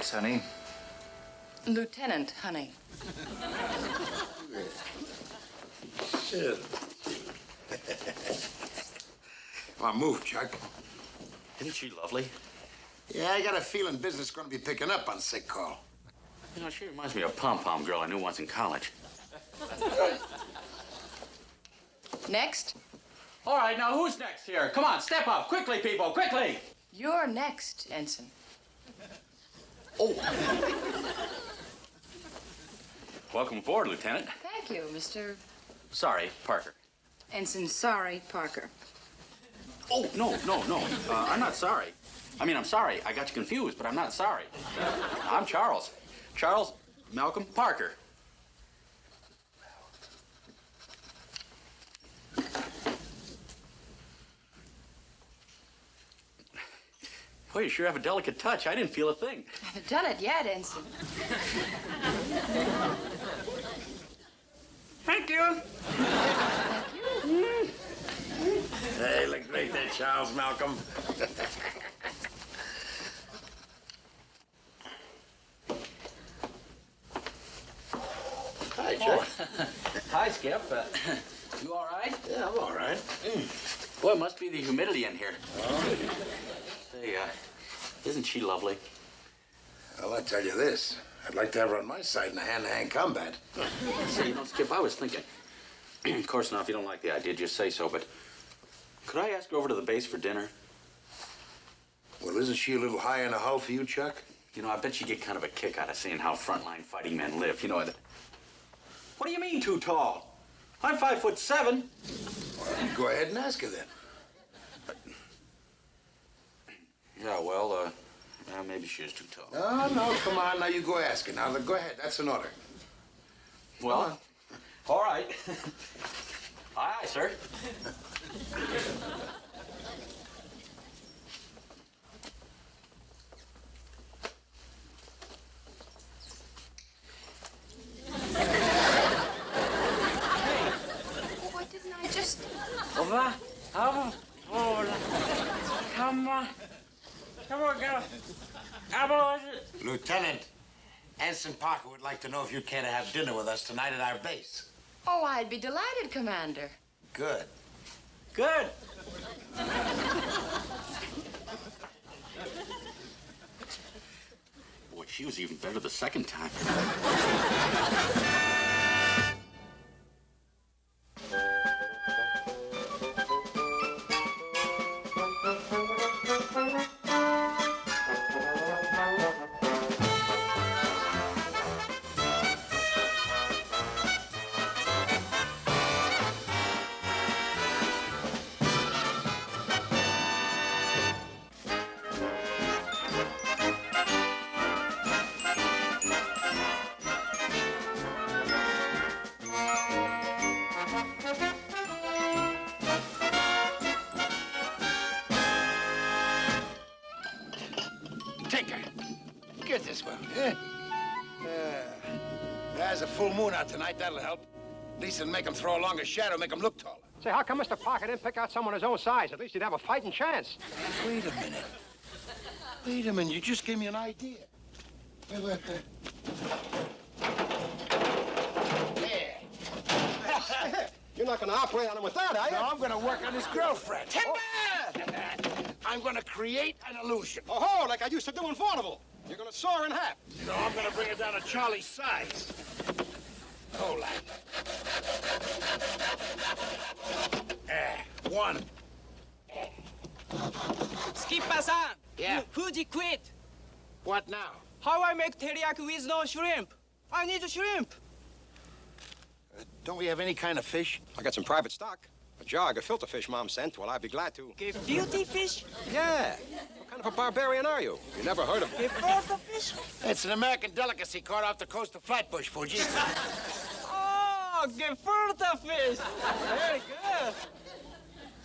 Thanks, honey. Lieutenant, honey. Sure. Come on, move, Chuck. Isn't she lovely? Yeah, I got a feeling business is going to be picking up on sick call. You know, she reminds me of a pom-pom girl I knew once in college. Next. All right, now who's next here? Come on, step up. Quickly, people, quickly. You're next, Ensign. Oh. Welcome aboard, Lieutenant. Thank you, Mr. Sorry, Parker. Ensign, sorry, Parker. Oh, no. I'm not sorry. I mean, I'm sorry. I got you confused, but I'm not sorry. I'm Charles. Charles Malcolm Parker. Boy, you sure have a delicate touch. I didn't feel a thing. I haven't done it yet, Ensign. Thank you. Hey, look great there, Charles Malcolm. Hi, Chuck. Oh. Hi, Skip. You all right? Yeah, I'm all right. Boy, it must be the humidity in here. Oh. Say, isn't she lovely? Well, I tell you this. I'd like to have her on my side in a hand-to-hand combat. Say, you know, Skip, I was thinking. Of course, now, if you don't like the idea, just say so, but could I ask her over to the base for dinner? Well, isn't she a little high in the hull for you, Chuck? You know, I bet you get kind of a kick out of seeing how frontline fighting men live. You know, what do you mean, too tall? I'm 5'7". Well, you go ahead and ask her then. Yeah, well, maybe she is too tall. No, come on. Now you go ask her. Now, go ahead. That's an order. Well, all right. Aye, aye, sir. Why didn't I just... Come on, girl. Lieutenant, Ensign Parker would like to know if you'd care to have dinner with us tonight at our base. Oh, I'd be delighted, Commander. Good. Good. Boy, she was even better the second time. Get this one. There's a full moon out tonight. That'll help. At least it'll make him throw a longer shadow, make him look taller. Say, how come Mr. Parker didn't pick out someone his own size? At least he'd have a fighting chance. Wait a minute. Wait a minute. You just gave me an idea. Wait. There. You're not going to operate on him with that, are you? No, I'm going to work on his girlfriend. Timber! I'm going to create an illusion. Oh, like I used to do in Vaudeville. You're going to saw her in half. No, I'm going to bring her down to Charlie's size. Hold on. One. Skipper-san! Yeah? Fuji quit! What now? How I make teriyaki with no shrimp? I need shrimp! Don't we have any kind of fish? I got some private stock. A jog of filter fish Mom sent. Well, I'd be glad to. Gefilte fish? Yeah. What kind of a barbarian are you? You never heard of it? Gefilte fish? It's an American delicacy caught off the coast of Flatbush, Fuji. Oh, gefilte fish! Very good.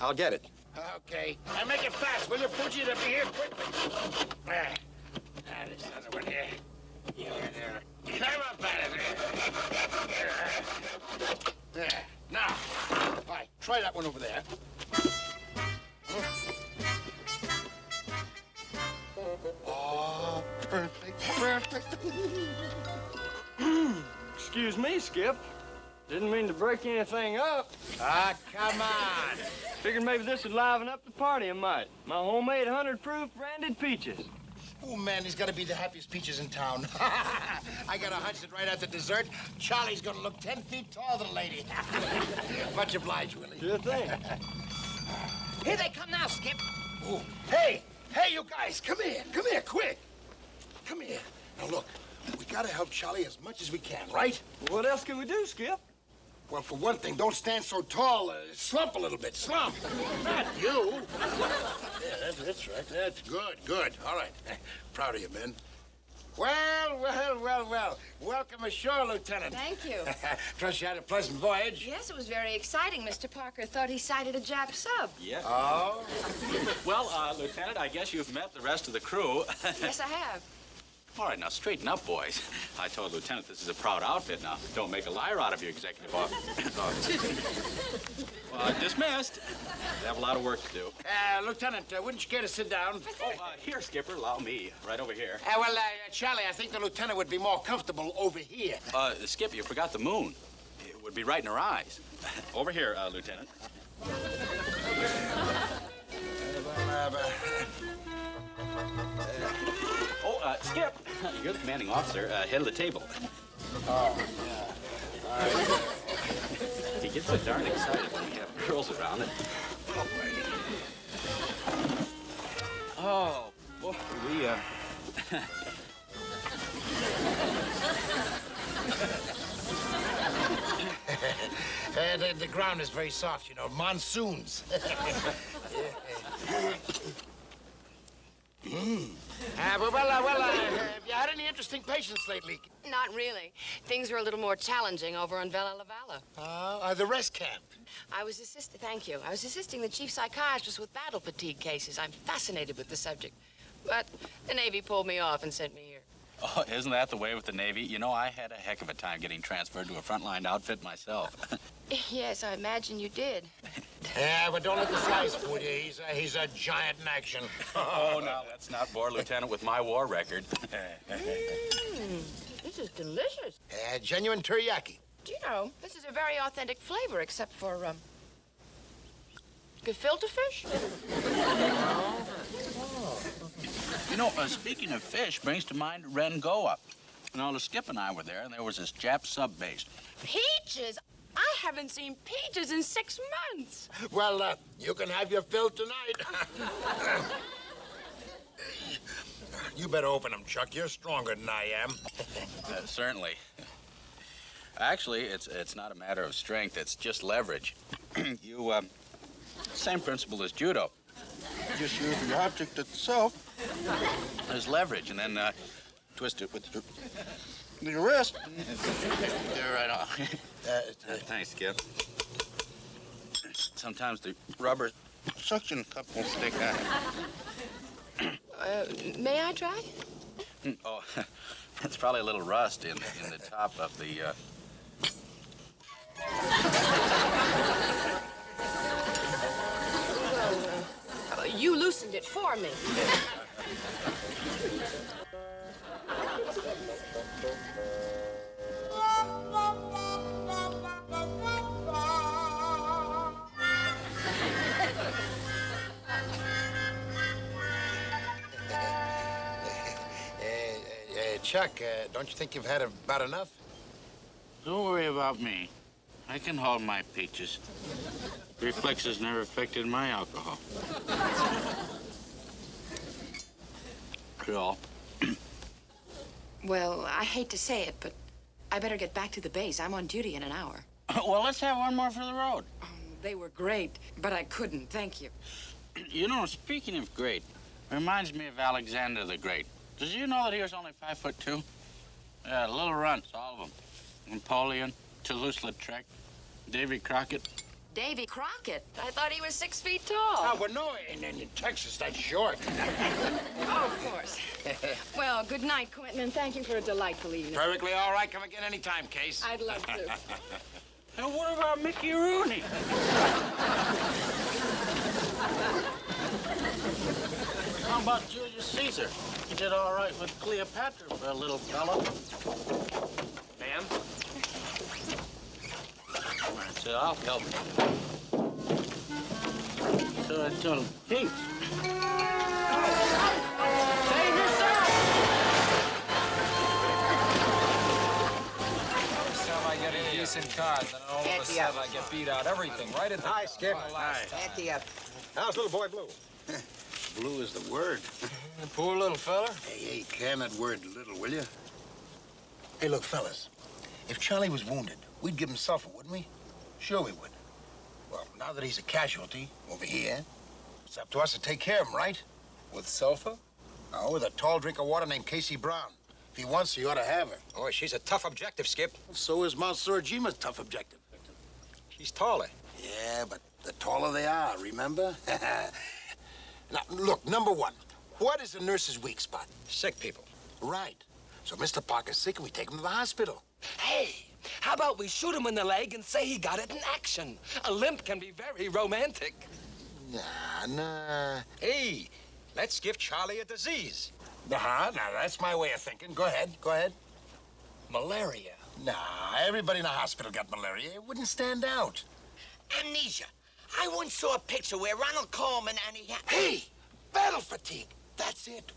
I'll get it. Okay. Now make it fast, will you, Fuji? They'll be here quickly. There's another one here. Climb up out of there. There. Now, all right, try that one over there. Oh, perfect. perfect. Excuse me, Skip. Didn't mean to break anything up. Ah, come on. Figured maybe this would liven up the party a mite. My homemade 100-proof branded peaches. Oh, man, these got to be the happiest peaches in town. I got a hunch that right after dessert, Charlie's going to look 10 feet taller than a lady. Much obliged, Willie. Sure thing. Here they come now, Skip. Oh, hey, you guys, come here, quick. Come here. Now, look, we got to help Charlie as much as we can, right? What else can we do, Skip? Well, for one thing, don't stand so tall. Slump a little bit, slump. Not you. Yeah, that's right. That's good. All right. Proud of you, men. Well. Welcome ashore, Lieutenant. Thank you. Trust you had a pleasant voyage. Yes, it was very exciting. Mr. Parker thought he sighted a Jap sub. Yeah. Oh? Well, Lieutenant, I guess you've met the rest of the crew. Yes, I have. All right, now straighten up, boys. I told Lieutenant this is a proud outfit. Now, don't make a liar out of you, Executive Officer. Dismissed. They have a lot of work to do. Lieutenant, wouldn't you care to sit down? Oh, here, Skipper. Allow me. Right over here. Charlie, I think the lieutenant would be more comfortable over here. Skip, you forgot the moon. It would be right in her eyes. Over here, Lieutenant. Skip, you're the commanding officer, head of the table. Oh, yeah. All right. He gets so darn excited when we have girls around it. Oh, boy, we, The ground is very soft, you know, monsoons. Have you had any interesting patients lately? Not really. Things are a little more challenging over on Vella La Valla. The rest camp. I was assisting the chief psychiatrist with battle fatigue cases. I'm fascinated with the subject. But the Navy pulled me off and sent me here. Oh, isn't that the way with the Navy? You know, I had a heck of a time getting transferred to a frontline outfit myself. Yes, I imagine you did. Yeah, but don't let the size fool you. He's a giant in action. Oh, no, let's not bore Lieutenant with my war record. This is delicious. Genuine teriyaki. Do you know, this is a very authentic flavor, except for, gefilte fish? You know, speaking of fish, brings to mind Rengoa. You know, Skip and I were there, and there was this Jap sub base. Peaches? I haven't seen peaches in 6 months. Well, you can have your fill tonight. You better open them, Chuck. You're stronger than I am. Certainly. Actually, it's not a matter of strength. It's just leverage. Same principle as judo. Just use the object itself as leverage, and then twist it with your wrist. There, right off. Thanks, Skip. Sometimes the rubber suction cup will stick out. May I try? Oh, it's probably a little rust in the top of the. You loosened it for me. Chuck, don't you think you've had about enough? Don't worry about me. I can hold my peaches. Reflexes never affected my alcohol. Cool. Well, I hate to say it, but I better get back to the base. I'm on duty in an hour. Well, let's have one more for the road. They were great, but I couldn't. Thank you. You know, speaking of great, reminds me of Alexander the Great. Did you know that he was only 5'2"? Yeah, little runts, all of them. Napoleon, Toulouse-Lautrec, Davy Crockett. Davy Crockett? I thought he was 6 feet tall. Oh, well, no, in Texas, that's short. Oh, of course. Well, good night, Quentin, and thank you for a delightful evening. Perfectly all right. Come again anytime, Case. I'd love to. And what about Mickey Rooney? How about Julius Caesar? He did all right with Cleopatra for a little fellow. Ma'am? That's it, I'll help you. So I told him, Pete. Save yourself! First time I get a decent card, then all of a sudden I get beat out. Everything, right at the Hi, Skip. last time. Ante up. How's little boy Blue? Blue is the word. Poor little fella. Hey, can that word little, will you? Hey, look, fellas. If Charlie was wounded, we'd give him sulfur, wouldn't we? Sure we would. Well, now that he's a casualty over here, it's up to us to take care of him, right? With sulfur? Oh, with a tall drink of water named Casey Brown. If he wants, he ought to have her. Oh, she's a tough objective, Skip. So is Monsieur Jima's tough objective. She's taller. Yeah, but the taller they are, remember? Now, look, number one, what is a nurse's weak spot? Sick people. Right. So Mr. Parker's sick and we take him to the hospital. Hey, how about we shoot him in the leg and say he got it in action? A limp can be very romantic. Nah. Hey, let's give Charlie a disease. Now that's my way of thinking. Go ahead. Malaria. Nah, everybody in the hospital got malaria. It wouldn't stand out. Amnesia. I once saw a picture where Ronald Coleman and he had... Hey, battle fatigue. That's it.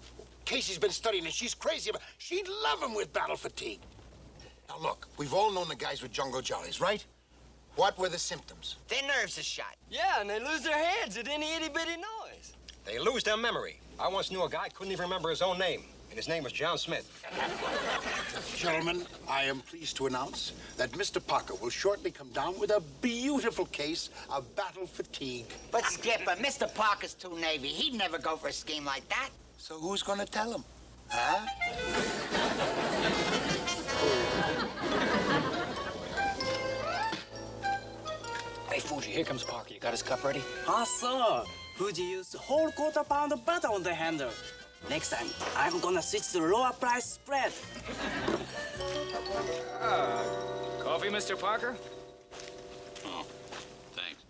Casey's been studying and she's crazy about... She'd love him with battle fatigue. Now, look, we've all known the guys with jungle jollies, right? What were the symptoms? Their nerves are shot. Yeah, and they lose their heads at any itty-bitty noise. They lose their memory. I once knew a guy couldn't even remember his own name, and his name was John Smith. Gentlemen, I am pleased to announce that Mr. Parker will shortly come down with a beautiful case of battle fatigue. But, Skipper, Mr. Parker's too Navy. He'd never go for a scheme like that. So who's gonna tell him? Huh? Hey, Fuji, here comes Parker. You got his cup ready? Ah, sir. Fuji used whole quarter-pound butter on the handle. Next time, I'm gonna switch to lower price spread. Coffee, Mr. Parker? Oh, thanks.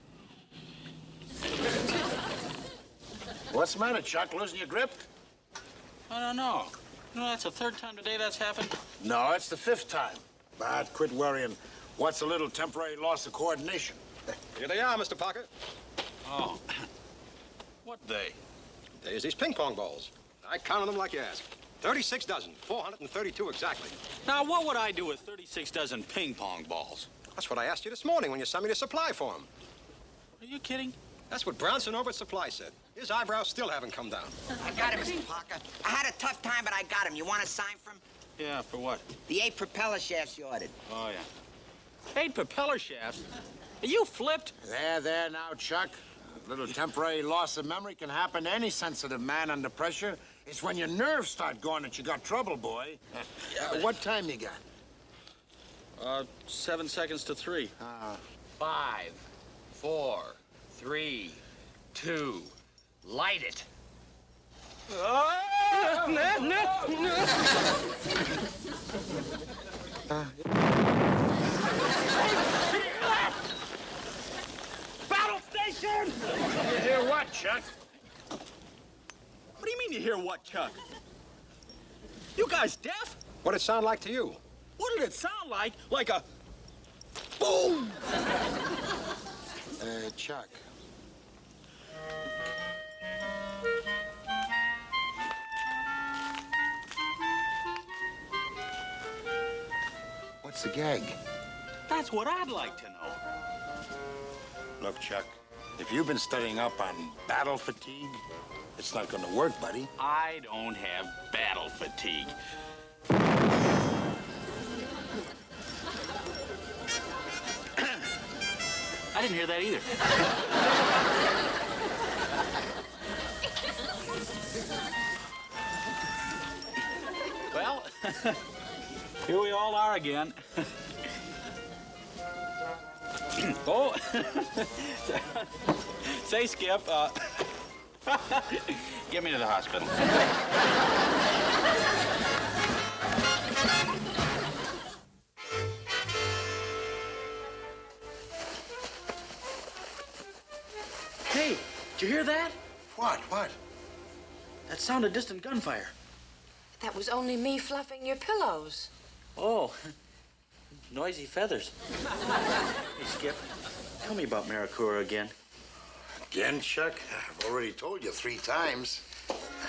What's the matter, Chuck? Losing your grip? I don't know. You know, that's the third time today that's happened. No, it's the fifth time. But quit worrying. What's a little temporary loss of coordination? Here they are, Mr. Parker. Oh. What day? There's these ping pong balls. I counted them like you asked. 36 dozen, 432 exactly. Now, what would I do with 36 dozen ping pong balls? That's what I asked you this morning when you sent me the supply for them. Are you kidding? That's what Brownson over at Supply said. His eyebrows still haven't come down. I got him, Mr. Parker. I had a tough time, but I got him. You want a sign from him? Yeah, for what? The 8 propeller shafts you ordered. Oh, yeah. 8 propeller shafts? Are you flipped? There now, Chuck. A little temporary loss of memory can happen to any sensitive man under pressure. It's when your nerves start going that you got trouble, boy. What time you got? 7 seconds to 3. 5, 4, 3, 2, light it. Battle station! You hear what, Chuck? What do you mean you hear what, Chuck? You guys deaf? What'd it sound like to you? What did it sound like? Like a boom! Chuck. What's the gag? That's what I'd like to know. Look, Chuck, if you've been studying up on battle fatigue, it's not gonna work, buddy. I don't have battle fatigue. I didn't hear that either. Well, here we all are again. Oh, say, Skip, get me to the hospital. Hey, did you hear that? What? That sounded distant gunfire. That was only me fluffing your pillows. Oh, noisy feathers. Hey, Skip, tell me about Maracura again. Again, Chuck? I've already told you 3 times.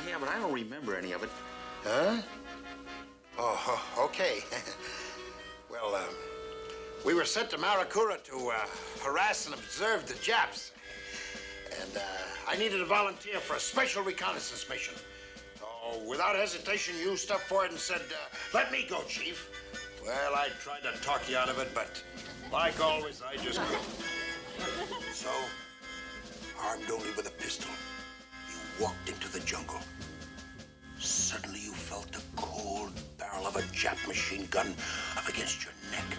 Yeah, but I don't remember any of it. Huh? Oh, okay. Well, we were sent to Maracura to harass and observe the Japs. And I needed a volunteer for a special reconnaissance mission. So, without hesitation, you stepped forward and said, let me go, Chief. Well, I tried to talk you out of it, but like always, I just couldn't. So, armed only with a pistol, you walked into the jungle. Suddenly, you felt the cold barrel of a Jap machine gun up against your neck.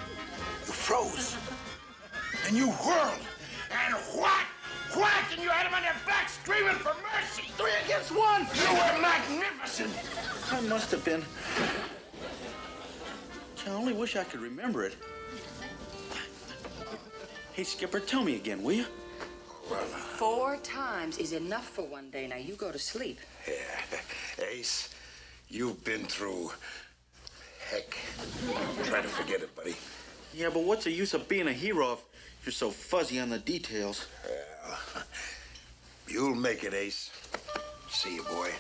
You froze. Then you whirled. And whack! Whack! And you had him on your back screaming for mercy. 3 against 1. You were magnificent. I must have been. I only wish I could remember it. Hey, Skipper, tell me again, will you? Well, 4 times is enough for one day. Now, you go to sleep. yeah. Ace, you've been through heck. Try to forget it, buddy. Yeah, but what's the use of being a hero if you're so fuzzy on the details? Well, you'll make it, Ace. See you, boy.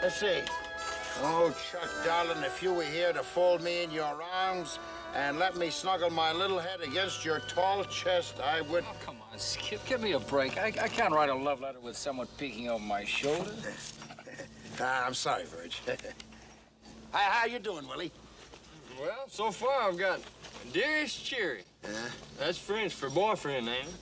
Let's see. Oh, Chuck, darling, if you were here to fold me in your arms and let me snuggle my little head against your tall chest, I would... Oh, come on, Skip, give me a break. I can't write a love letter with someone peeking over my shoulder. I'm sorry, Verge. How you doing, Willie? Well, so far I've got Dearest Cherry. That's French for boyfriend, ain't it?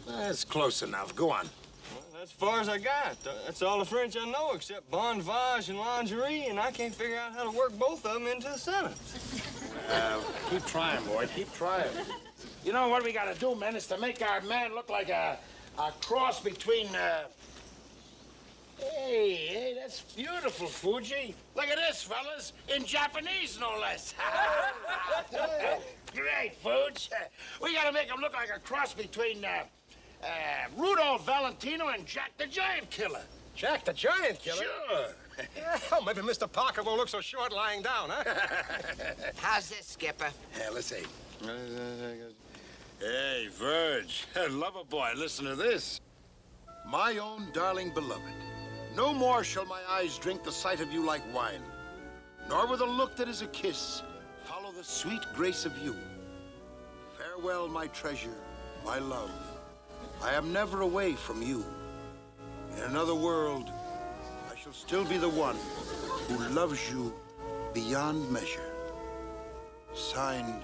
That's close enough. Go on. Well, that's as far as I got. That's all the French I know except bon voyage and lingerie, and I can't figure out how to work both of them into a sentence. Keep trying, boy. Keep trying. You know what we got to do, man, is to make our man look like a cross between... Hey, that's beautiful, Fuji. Look at this, fellas. In Japanese, no less. Great, Fuji. We got to make him look like a cross between Rudolph Valentino and Jack the Giant Killer. Jack the Giant Killer? Sure. Oh, maybe Mr. Parker won't look so short lying down, huh? How's this, Skipper? Yeah, let's see. Hey, Verge. Lover boy, listen to this. My own darling beloved, no more shall my eyes drink the sight of you like wine, nor with a look that is a kiss follow the sweet grace of you. Farewell, my treasure, my love. I am never away from you. In another world, I shall still be the one who loves you beyond measure. Signed,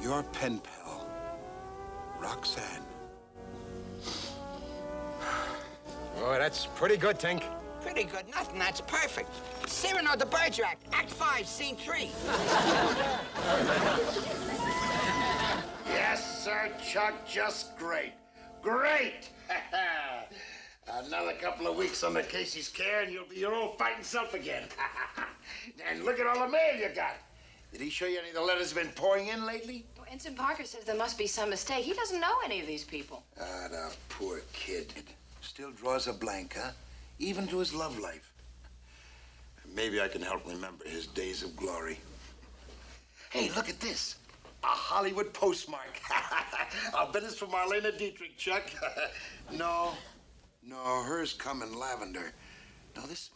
your pen pal, Roxanne. Oh, that's pretty good, Tink. Pretty good. Nothing. That's perfect. Cyrano de Bergerac, Act 5, Scene 3. Yes, sir, Chuck, just great. Great! Another couple of weeks under Casey's care and you'll be your old fighting self again. And look at all the mail you got. Did he show you any of the letters been pouring in lately? Well, Ensign Parker says there must be some mistake. He doesn't know any of these people. Ah, the poor kid. Still draws a blank, huh? Even to his love life. Maybe I can help remember his days of glory. Hey, look at this. A Hollywood postmark. I'll bet it's from Marlena Dietrich, Chuck. No, hers come in lavender. No, this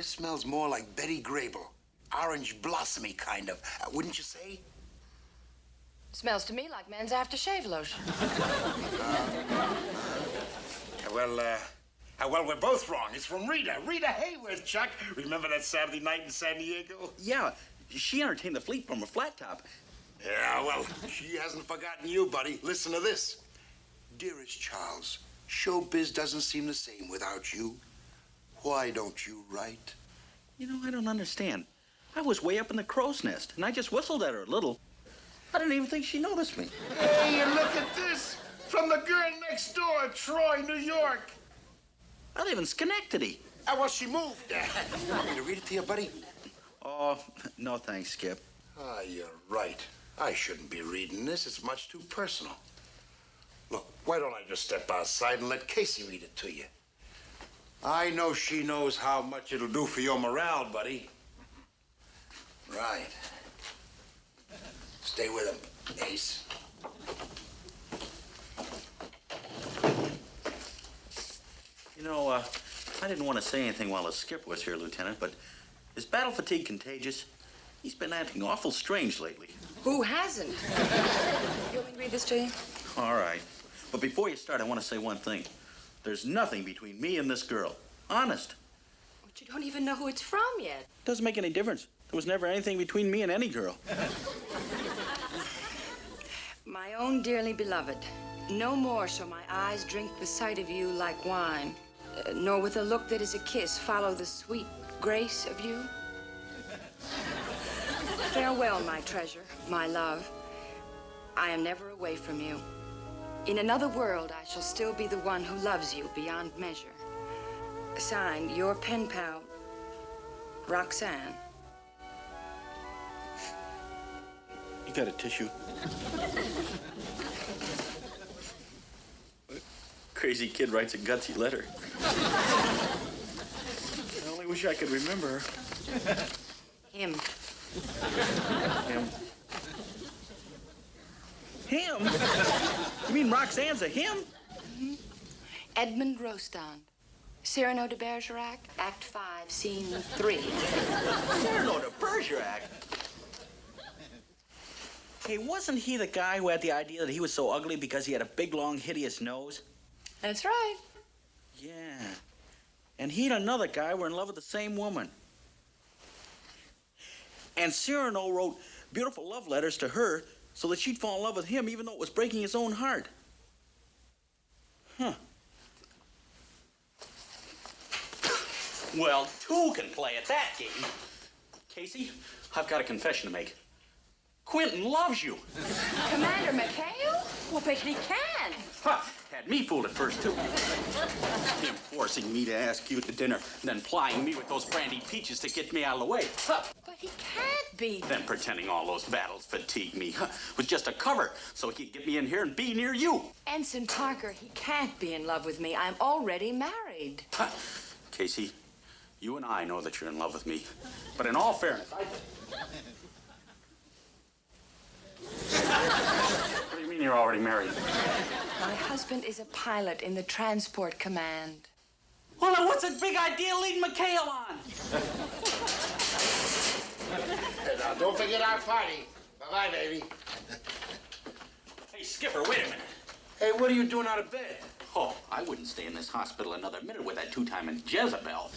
smells more like Betty Grable. Orange blossomy kind of, wouldn't you say? Smells to me like men's aftershave lotion. Well, we're both wrong. It's from Rita. Rita Hayworth, Chuck. Remember that Saturday night in San Diego? Yeah, she entertained the fleet from a flat top. Yeah, well, she hasn't forgotten you, buddy. Listen to this. Dearest Charles, showbiz doesn't seem the same without you. Why don't you write? You know, I don't understand. I was way up in the crow's nest, and I just whistled at her a little. I didn't even think she noticed me. Hey, look at this. From the girl next door, Troy, New York. I live in Schenectady. Well, she moved. Want me to read it to you, buddy? Oh, no thanks, Skip. Ah, you're right. I shouldn't be reading this. It's much too personal. Look, why don't I just step outside and let Casey read it to you? I know she knows how much it'll do for your morale, buddy. Right. Stay with him, Ace. You know, I didn't want to say anything while the skipper was here, Lieutenant, but is battle fatigue contagious? He's been acting awful strange lately. Who hasn't? You want me to read this to you? All right. But before you start, I want to say one thing. There's nothing between me and this girl. Honest. But you don't even know who it's from yet. Doesn't make any difference. There was never anything between me and any girl. My own dearly beloved, no more shall my eyes drink the sight of you like wine, nor with a look that is a kiss follow the sweet grace of you. Farewell, my treasure, my love. I am never away from you. In another world, I shall still be the one who loves you beyond measure. Signed, your pen pal, Roxanne. You got a tissue? Crazy kid writes a gutsy letter. I only wish I could remember her. Him. Him? Him? You mean Roxanne's a him? Mm-hmm. Edmond Rostand. Cyrano de Bergerac, Act 5, Scene 3. Cyrano de Bergerac? Hey, wasn't he the guy who had the idea that he was so ugly because he had a big, long, hideous nose? That's right. Yeah. And he and another guy were in love with the same woman. And Cyrano wrote beautiful love letters to her so that she'd fall in love with him even though it was breaking his own heart. Huh. Well, two can play at that game. Casey, I've got a confession to make. Quentin loves you. Commander McHale? Well, but he can. Huh. Had me fooled at first, too. Him forcing me to ask you to dinner, then plying me with those brandy peaches to get me out of the way. Huh. But he can't be. Then pretending all those battles fatigued me was just a cover so he could get me in here and be near you. Ensign Parker, he can't be in love with me. I'm already married. Huh. Casey, you and I know that you're in love with me. But in all fairness, What do you mean you're already married? My husband is a pilot in the Transport Command. Well, then what's the big idea leading McHale on? Hey, now, don't forget our party. Bye-bye, baby. Hey, Skipper, wait a minute. Hey, what are you doing out of bed? Oh, I wouldn't stay in this hospital another minute with that two-timing Jezebel.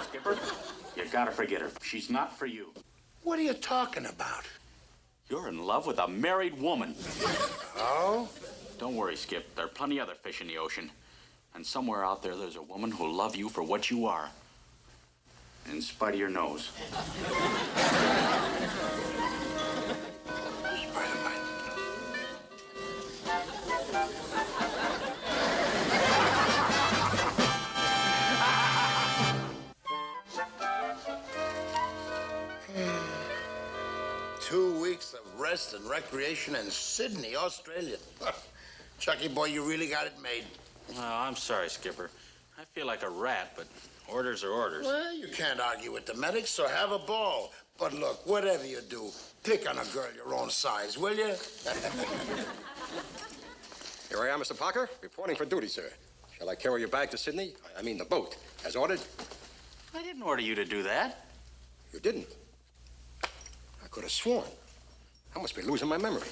Skipper, you gotta forget her. She's not for you. What are you talking about? You're in love with a married woman. Oh? Don't worry, Skip. There are plenty other fish in the ocean. And somewhere out there, there's a woman who'll love you for what you are. In spite of your nose. Of rest and recreation in Sydney, Australia. Chucky boy, you really got it made. Well, I'm sorry, Skipper. I feel like a rat, but orders are orders. Well, you can't argue with the medics, so have a ball. But look, whatever you do, pick on a girl your own size, will you? Here I am, Mr. Parker, reporting for duty, sir. Shall I carry you back to Sydney? I mean the boat, as ordered? I didn't order you to do that. You didn't? I could have sworn. I must be losing my memory.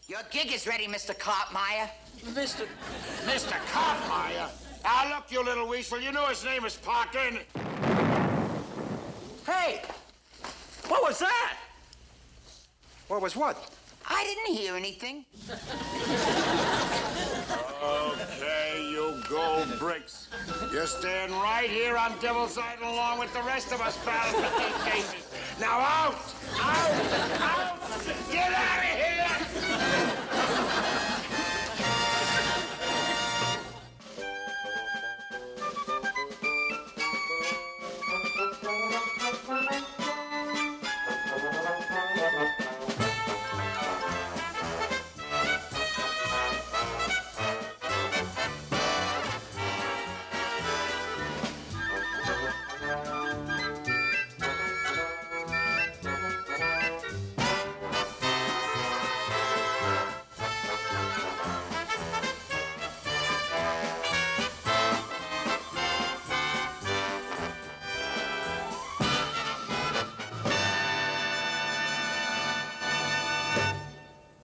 Your gig is ready, Mr. Cartmeyer. Mr. Cartmeyer? Now, look, you little weasel, you know his name is Parker, and... Hey! What was that? What was what? I didn't hear anything. Okay, you go, Bricks. You're staying right here on Devil's Island along with the rest of us, pal, for these cases. Now, out!